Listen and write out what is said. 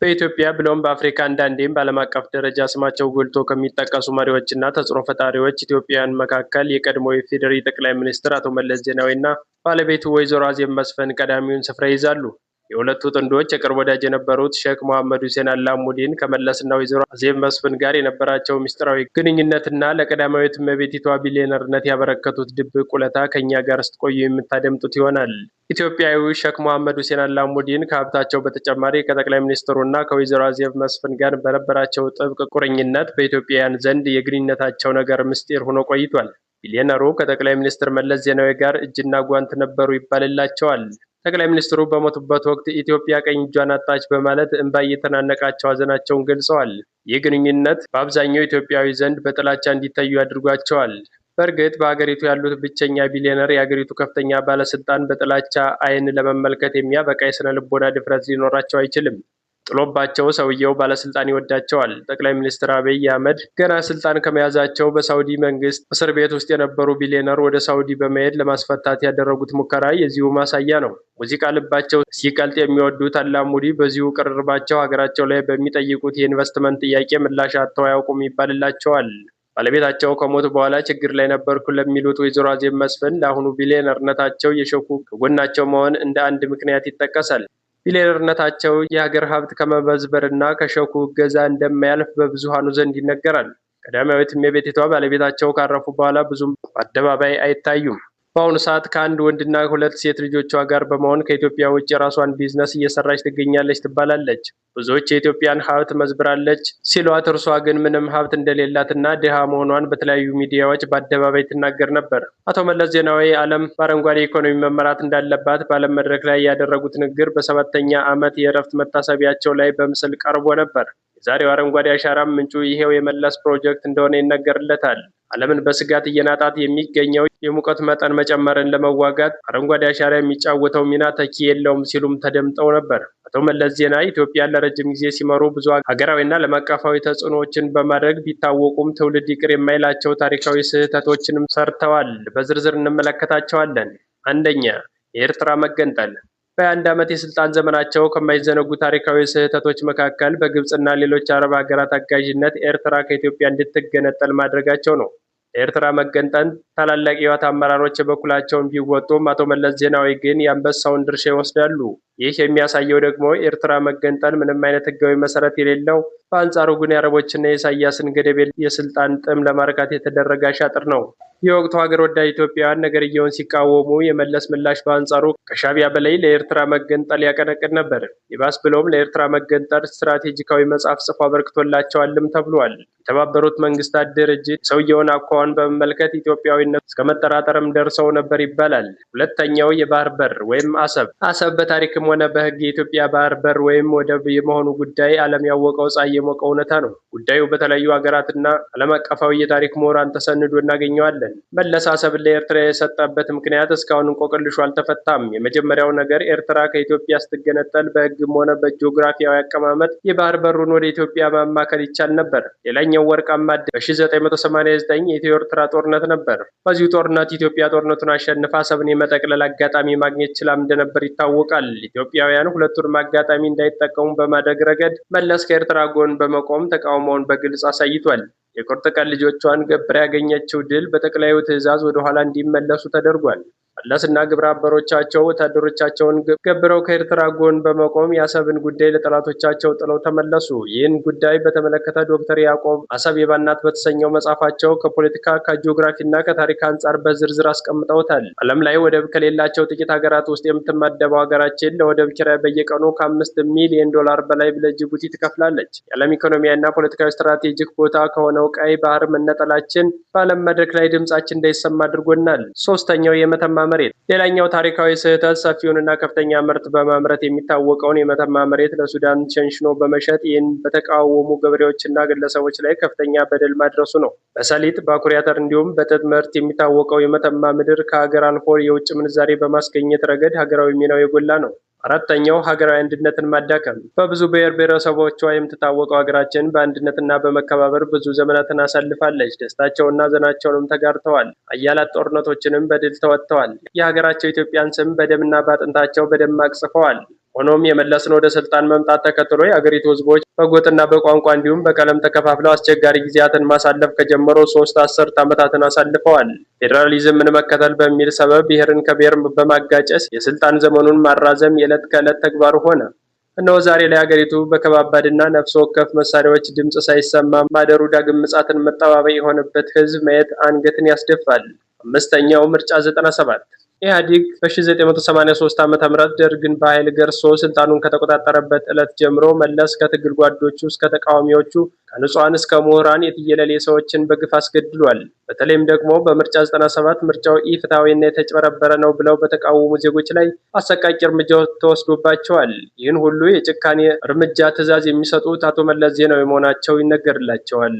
በኢትዮጵያ ብሎም በአፍሪካ አንዳንዴም በዓለም አቀፍ ደረጃ ስማቸው ጎልቶ ከሚጠቀሱ መሪዎችና ተጽዕኖ ፈጣሪዎች ኢትዮጵያውያን መካከል የቀድሞው የኢፌዴሪ ጠቅላይ ሚኒስትር አቶ መለስ ዜናዊና ባለቤቱ ወይዘሮ አዜብ መስፍን ቀዳሚውን ስፍራ ይይዛሉ። የሁለቱ ጥንዶች የቅርብ ወዳጅ የነበሩት ሼክ መሐመድ ሁሴን አላሙዲን ከመለስና ወይዘሮ አዜብ መስፍን ጋር የነበራቸው ምስጢራዊ ግንኙነትና ለቀዳማዊት እመቤቲቷ ቢሊየነርነት ያበረከቱት ድብቅ ውለታ ከእኛ ጋር ስትቆዩ የምታደምጡት ይሆናል። ኢትዮጵያዊው ሼክ መሐመድ ሁሴን አላሙዲን ከሀብታቸው በተጨማሪ ከጠቅላይ ሚኒስትሩና ከወይዘሮ አዜብ መስፍን ጋር በነበራቸው ጥብቅ ቁርኝነት በኢትዮጵያውያን ዘንድ የግንኙነታቸው ነገር ምስጢር ሆኖ ቆይቷል። ቢሊየነሩ ከጠቅላይ ሚኒስትር መለስ ዜናዊ ጋር እጅና ጓንት ነበሩ ይባልላቸዋል። ጠቅላይ ሚኒስትሩ በሞቱበት ወቅት ኢትዮጵያ ቀኝ እጇን አጣች በማለት እንባ እየተናነቃቸው ሀዘናቸውን ገልጸዋል። ይህ ግንኙነት በአብዛኛው ኢትዮጵያዊ ዘንድ በጥላቻ እንዲታዩ አድርጓቸዋል። በእርግጥ በሀገሪቱ ያሉት ብቸኛ ቢሊየነር የሀገሪቱ ከፍተኛ ባለስልጣን በጥላቻ ዓይን ለመመልከት የሚያበቃ የስነ ልቦና ድፍረት ሊኖራቸው አይችልም። ጥሎባቸው ሰውየው ባለስልጣን ይወዳቸዋል። ጠቅላይ ሚኒስትር አብይ አህመድ ገና ስልጣን ከመያዛቸው በሳውዲ መንግስት እስር ቤት ውስጥ የነበሩ ቢሊየነር ወደ ሳውዲ በመሄድ ለማስፈታት ያደረጉት ሙከራ የዚሁ ማሳያ ነው። ሙዚቃ ልባቸው ሲቀልጥ የሚወዱት አላሙዲ በዚሁ ቅርርባቸው ሀገራቸው ላይ በሚጠይቁት የኢንቨስትመንት ጥያቄ ምላሽ አጥተው አያውቁም ይባልላቸዋል። ባለቤታቸው ከሞቱ በኋላ ችግር ላይ ነበርኩ ለሚሉት ወይዘሮ አዜብ መስፍን ለአሁኑ ቢሊየነርነታቸው የሼኩ ከጎናቸው መሆን እንደ አንድ ምክንያት ይጠቀሳል። ቢሊየነርነታቸው የሀገር ሀብት ከመበዝበርና ከሼኩ እገዛ እንደማያልፍ በብዙሃኑ ዘንድ ይነገራል። ቀዳማዊት እመቤቲቷ ባለቤታቸው ካረፉ በኋላ ብዙም በአደባባይ አይታዩም። በአሁኑ ሰዓት ከአንድ ወንድና ሁለት ሴት ልጆቿ ጋር በመሆን ከኢትዮጵያ ውጭ የራሷን ቢዝነስ እየሰራች ትገኛለች ትባላለች። ብዙዎች የኢትዮጵያን ሀብት መዝብራለች ሲሏት፣ እርሷ ግን ምንም ሀብት እንደሌላትና ድሃ መሆኗን በተለያዩ ሚዲያዎች በአደባባይ ትናገር ነበር። አቶ መለስ ዜናዊ ዓለም በአረንጓዴ ኢኮኖሚ መመራት እንዳለባት በዓለም መድረክ ላይ ያደረጉት ንግግር በ7ኛ ዓመት የእረፍት መታሰቢያቸው ላይ በምስል ቀርቦ ነበር። የዛሬው አረንጓዴ አሻራም ምንጩ ይሄው የመለስ ፕሮጀክት እንደሆነ ይነገርለታል። ዓለምን በስጋት እየናጣት የሚገኘው የሙቀት መጠን መጨመርን ለመዋጋት አረንጓዴ አሻራ የሚጫወተው ሚና ተኪ የለውም ሲሉም ተደምጠው ነበር። አቶ መለስ ዜናዊ ኢትዮጵያን ለረጅም ጊዜ ሲመሩ ብዙ ሀገራዊና ዓለም አቀፋዊ ተጽዕኖዎችን በማድረግ ቢታወቁም ትውልድ ይቅር የማይላቸው ታሪካዊ ስህተቶችንም ሰርተዋል። በዝርዝር እንመለከታቸዋለን። አንደኛ፣ የኤርትራ መገንጠል። በ21 ዓመት የስልጣን ዘመናቸው ከማይዘነጉ ታሪካዊ ስህተቶች መካከል በግብፅና ሌሎች አረብ ሀገራት አጋዥነት ኤርትራ ከኢትዮጵያ እንድትገነጠል ማድረጋቸው ነው። ለኤርትራ መገንጠል ታላላቅ የህወሓት አመራሮች የበኩላቸውን ቢወጡም አቶ መለስ ዜናዊ ግን የአንበሳውን ድርሻ ይወስዳሉ። ይህ የሚያሳየው ደግሞ ኤርትራ መገንጠል ምንም አይነት ህጋዊ መሰረት የሌለው፣ በአንጻሩ ግን የአረቦችና የኢሳያስን ገደብ የስልጣን ጥም ለማርካት የተደረገ አሻጥር ነው። የወቅቱ ሀገር ወዳድ ኢትዮጵያውያን ነገርየውን ሲቃወሙ፣ የመለስ ምላሽ በአንጻሩ ከሻዕቢያ በላይ ለኤርትራ መገንጠል ያቀነቅን ነበር። ይባስ ብሎም ለኤርትራ መገንጠል ስትራቴጂካዊ መጽሐፍ ጽፎ አበርክቶላቸዋልም ተብሏል። የተባበሩት መንግስታት ድርጅት ሰውየውን አኳኋን በመመልከት ኢትዮጵያዊነት እስከ መጠራጠርም ደርሰው ነበር ይባላል። ሁለተኛው የባህር በር ወይም አሰብ። አሰብ በታሪክም ሆነ በህግ የኢትዮጵያ ባህር በር ወይም ወደብ የመሆኑ ጉዳይ ዓለም ያወቀው ፀሐይ የሞቀው እውነታ ነው። ጉዳዩ በተለያዩ ሀገራትና ዓለም አቀፋዊ የታሪክ ምሁራን ተሰንዶ እናገኘዋለን። መለስ አሰብን ለኤርትራ የሰጠበት ምክንያት እስካሁን እንቆቅልሹ አልተፈታም። የመጀመሪያው ነገር ኤርትራ ከኢትዮጵያ ስትገነጠል በህግም ሆነ በጂኦግራፊያዊ አቀማመጥ የባህር በሩን ወደ ኢትዮጵያ ማማከል ይቻል ነበር። ሌላኛው ወርቃማ ዕድል በ1989 የኢትዮ ኤርትራ ጦርነት ነበር። በዚሁ ጦርነት ኢትዮጵያ ጦርነቱን አሸንፋ አሰብን የመጠቅለል አጋጣሚ ማግኘት ችላም እንደነበር ይታወቃል። ኢትዮጵያውያን ሁለቱንም አጋጣሚ እንዳይጠቀሙ በማድረግ ረገድ መለስ ከኤርትራ ጎን በመቆም ተቃውሞውን በግልጽ አሳይቷል። የቁርጥ ቀን ልጆቿን ገብራ ያገኘችው ድል በጠቅላዩ ትዕዛዝ ወደ ኋላ እንዲመለሱ ተደርጓል። መለስና ግብረ አበሮቻቸው ወታደሮቻቸውን ገብረው ከኤርትራ ጎን በመቆም የአሰብን ጉዳይ ለጠላቶቻቸው ጥለው ተመለሱ። ይህን ጉዳይ በተመለከተ ዶክተር ያዕቆብ አሰብ የባናት በተሰኘው መጽሐፋቸው ከፖለቲካ ከጂኦግራፊና ከታሪክ አንጻር በዝርዝር አስቀምጠውታል። ዓለም ላይ ወደብ ከሌላቸው ጥቂት ሀገራት ውስጥ የምትመደበው ሀገራችን ለወደብ ኪራይ በየቀኑ ከ5 ሚሊዮን ዶላር በላይ ለጅቡቲ ትከፍላለች። የዓለም ኢኮኖሚያና ፖለቲካዊ ስትራቴጂክ ቦታ ከሆነው ቀይ ባህር መነጠላችን በዓለም መድረክ ላይ ድምጻችን እንዳይሰማ አድርጎናል። ሶስተኛው የመተማ መሬት። ሌላኛው ታሪካዊ ስህተት ሰፊውንና ከፍተኛ ምርት በማምረት የሚታወቀውን የመተማ መሬት ለሱዳን ሸንሽኖ በመሸጥ ይህን በተቃወሙ ገበሬዎችና ግለሰቦች ላይ ከፍተኛ በደል ማድረሱ ነው። በሰሊጥ በአኩሪ አተር እንዲሁም በጥጥ ምርት የሚታወቀው የመተማ ምድር ከሀገር አልፎ የውጭ ምንዛሬ በማስገኘት ረገድ ሀገራዊ ሚናው የጎላ ነው። አራተኛው ሀገራዊ አንድነትን ማዳከም። በብዙ ብሔር ብሔረሰቦቿ የምትታወቀው ሀገራችን በአንድነትና በመከባበር ብዙ ዘመናትን አሳልፋለች። ደስታቸውና ሐዘናቸውንም ተጋርተዋል። አያላት ጦርነቶችንም በድል ተወጥተዋል። የሀገራቸው ኢትዮጵያን ስም በደምና በአጥንታቸው በደማቅ ጽፈዋል። ሆኖም የመለስን ወደ ስልጣን መምጣት ተከትሎ የአገሪቱ ህዝቦች በጎጥና በቋንቋ እንዲሁም በቀለም ተከፋፍለው አስቸጋሪ ጊዜያትን ማሳለፍ ከጀመሩ 3 አስርት ዓመታትን አሳልፈዋል። ፌዴራሊዝምን መከተል በሚል ሰበብ ብሔርን ከብሔር በማጋጨት የስልጣን ዘመኑን ማራዘም የዕለት ከዕለት ተግባሩ ሆነ። እነሆ ዛሬ ላይ አገሪቱ በከባባድና ነፍስ ወከፍ መሳሪያዎች ድምፅ ሳይሰማ ማደሩ ዳግም ምጽአትን መጠባበቅ የሆነበት ህዝብ ማየት አንገትን ያስደፋል። አምስተኛው ምርጫ 97 ኢህአዴግ በ1983 ዓ.ም ደርግን በኃይል ገርሶ ስልጣኑን ከተቆጣጠረበት ዕለት ጀምሮ መለስ ከትግል ጓዶቹ እስከ ተቃዋሚዎቹ ከንጹሐን እስከ ምሁራን የትየለሌ ሰዎችን በግፍ አስገድሏል። በተለይም ደግሞ በምርጫ 97 ምርጫው ኢፍትሐዊና የተጭበረበረ ነው ብለው በተቃወሙ ዜጎች ላይ አሰቃቂ እርምጃ ተወስዶባቸዋል። ይህን ሁሉ የጭካኔ እርምጃ ትዕዛዝ የሚሰጡት አቶ መለስ ዜናዊ መሆናቸው ይነገርላቸዋል።